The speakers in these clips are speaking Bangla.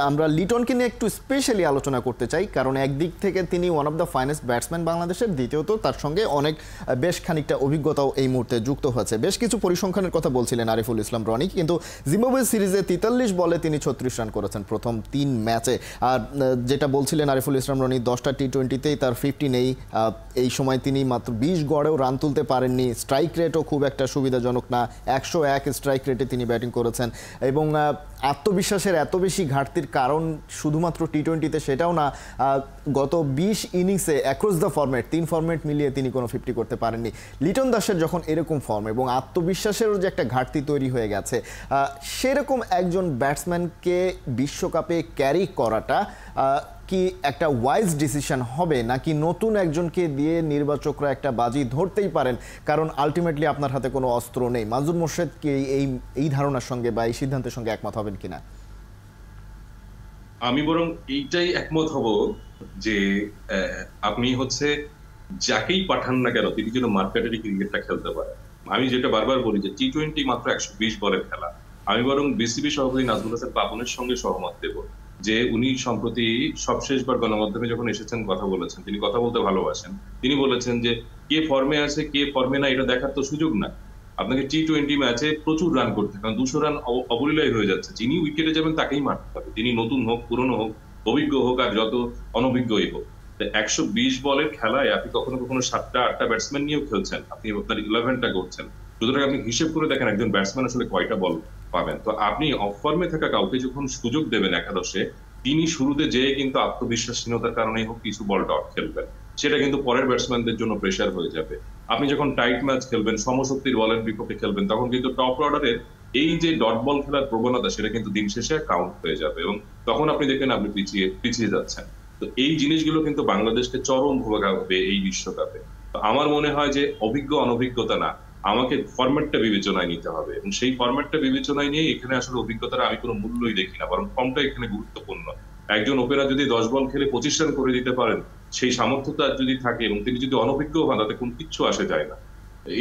আমরা লিটনকে নিয়ে একটু স্পেশালি আলোচনা করতে চাই, কারণ একদিক থেকে তিনি one of the finest batsman বাংলাদেশের, দ্বিতীয়ত তার সঙ্গে অনেক বেশ খানিকটা অভিজ্ঞতাও এই মুহূর্তে যুক্ত হয়েছে। বেশ কিছু পরিসংখ্যানের কথা বলছিলেন আরিফুল ইসলাম রনি, কিন্তু জিম্বাবুয়ে সিরিজে 43 বলে তিনি 36 রান করেছেন প্রথম 3 ম্যাচে। আর যেটা বলছিলেন আরিফুল ইসলাম রনি, 10টা টি-20তেই তার 50 নেই। এই সময় তিনি মাত্র 20 গড়েও রান তুলতে পারেননি। স্ট্রাইক রেটও খুব একটা সুবিধাজনক না, 101 স্ট্রাইক রেটে তিনি ব্যাটিং করেছেন। এবং আত্মবিশ্বাসের এত বেশি ঘাটতির কারণ শুধুমাত্র টি-20তে সেটাও না, গত 20 ইনিংসে অ্যাক্রস দ্য ফরম্যাট 3 ফরম্যাট মিলিয়ে তিনি কোনো 50 করতে পারেননি। লিটন দাসের যখন এরকম ফর্ম এবং আত্মবিশ্বাসেরও যে একটা ঘাটতি তৈরি হয়ে গেছে, সেরকম একজন ব্যাটসম্যানকে বিশ্বকাপে ক্যারি করাটা কি একটা ওয়াইজ ডিসিশন হবে, নাকি নতুন একজনকে দিয়ে নির্বাচকরা একটা বাজি ধরতেই পারেন, কারণ আলটিমেটলি আপনার হাতে কোনো অস্ত্র নেই? মাজুর মোর্শেদ কি এই ধারণার সঙ্গে বা এই সিদ্ধান্তের সঙ্গে একমত হবেন কিনা? আমি বরং এইটাই একমত হব যে আপনি যাকেই পাঠান না কেন তিনি যেন মার্কেটারি ক্রিকেটটা খেলতে পারে। আমি যেটা বারবার বলি যে টি-20 মাত্র 120 বলের খেলা। আমি বরং বিসিবি সভাপতি নাজমুল হাসান পাপনের সঙ্গে সহমত দেব যে উনি সম্প্রতি সবশেষবার গণমাধ্যমে যখন এসেছেন কথা বলেছেন, তিনি কথা বলতে ভালোবাসেন। তিনি বলেছেন যে কে ফর্মে আছে কে ফর্মে না এটা দেখার তো সুযোগ না, আপনাকে টি-20 ম্যাচে প্রচুর রান করতে, কারণ 200 রান অবলীলায় হয়ে যাচ্ছে। যিনি উইকেটে যাবেন তাকেই মারতে হবে, তিনি নতুন হোক পুরনো হোক, অভিজ্ঞ হোক আর যত অনভিজ্ঞই হোক। 120 বলের খেলায় আপনি কখনো কখনো 7টা 8টা ব্যাটসম্যান নিয়েও খেলছেন, আপনি আপনার 11টা করছেন। সুতরাং আপনি হিসেব করে দেখেন একজন ব্যাটসম্যান আসলে কয়টা বল পাবেন। তো আপনি অফ ফর্মে থাকা কাউকে যখন সুযোগ দেবেন একাদশে, তিনি শুরুতে যেয়ে কিন্তু আত্মবিশ্বাসহীনতার কারণেই হোক কিছু বল ডট খেলবেন, সেটা কিন্তু পরের ব্যাটসম্যানদের জন্য প্রেশার হয়ে যাবে। আপনি যখন টাইট ম্যাচ খেলবেন, সমশক্তির বলের বিপক্ষে খেলবেন, তখন কিন্তু টপ অর্ডারের এই যে ডট বল খেলার প্রবণতা সেটা কিন্তু দিন শেষে কাউন্ট হয়ে যাবে এবং তখন আপনি দেখেন আপনি পিছিয়ে যাচ্ছেন। তো এই জিনিসগুলো কিন্তু বাংলাদেশকে চরম ভোগাবে এই বিশ্বকাপে। তো আমার মনে হয় যে অভিজ্ঞ অনভিজ্ঞতা না, আমাকে ফরম্যাটটা বিবেচনায় নিতে হবে এবং সেই ফরম্যাটটা বিবেচনায় নিয়ে এখানে আসলে অভিজ্ঞতার আমি কোনো মূল্যই দেখি না, বরং ফর্মটা এখানে গুরুত্বপূর্ণ। একজন ওপেনার যদি 10 বল খেলে 25 রান করে দিতে পারেন, সেই সামর্থ্যতা যদি থাকে এবং তিনি যদি অনভিজ্ঞ হন, তাতে কোনো কিচ্ছু আসে যায় না।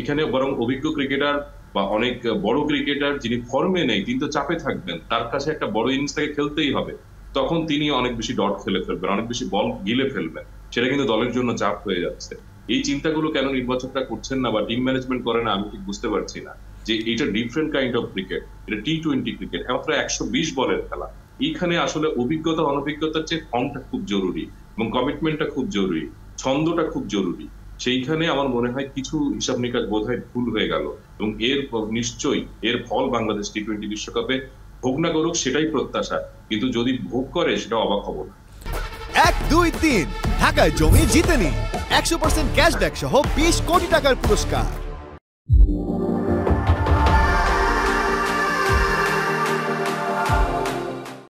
এখানে বরং অভিজ্ঞ ক্রিকেটার বা অনেক বড় ক্রিকেটার যিনি ফর্মে নেই কিন্তু চাপে থাকবেন, তার কাছে একটা বড় ইনিংস তাকে খেলতেই হবে, তখন তিনি অনেক বেশি ডট খেলে ফেলবেন, অনেক বেশি বল গিলে ফেলবেন, সেটা কিন্তু দলের জন্য চাপ হয়ে যাচ্ছে। এই চিন্তাগুলো কেন নির্বাচকরা করছেন না বা টিম ম্যানেজমেন্ট করে না, আমি ঠিক বুঝতে পারছি না। যে এটা ডিফারেন্ট কাইন্ড অফ ক্রিকেট, এটা টি-20 ক্রিকেট, মাত্র 120 বলের খেলা। এইখানে আসলে অভিজ্ঞতা অনভিজ্ঞতার চেয়ে ফর্মটা খুব জরুরি এবং কমিটমেন্টটা খুব জরুরি, ছন্দটা খুব জরুরি। সেইখানে আমার মনে হয় কিছু হিসাব নিকাশ বোধহয় ভুল হয়ে গেল এবং নিশ্চয়ই এর ফল বাংলাদেশ টি-20 বিশ্বকাপে ভোগ না করুক সেটাই প্রত্যাশা, কিন্তু যদি ভোগ করে সেটা অবাক হব না। 1, 2, 3 ঢাকায় জমি জিতে নিন 100% ক্যাশব্যাক সহ 20 কোটি টাকার পুরস্কার।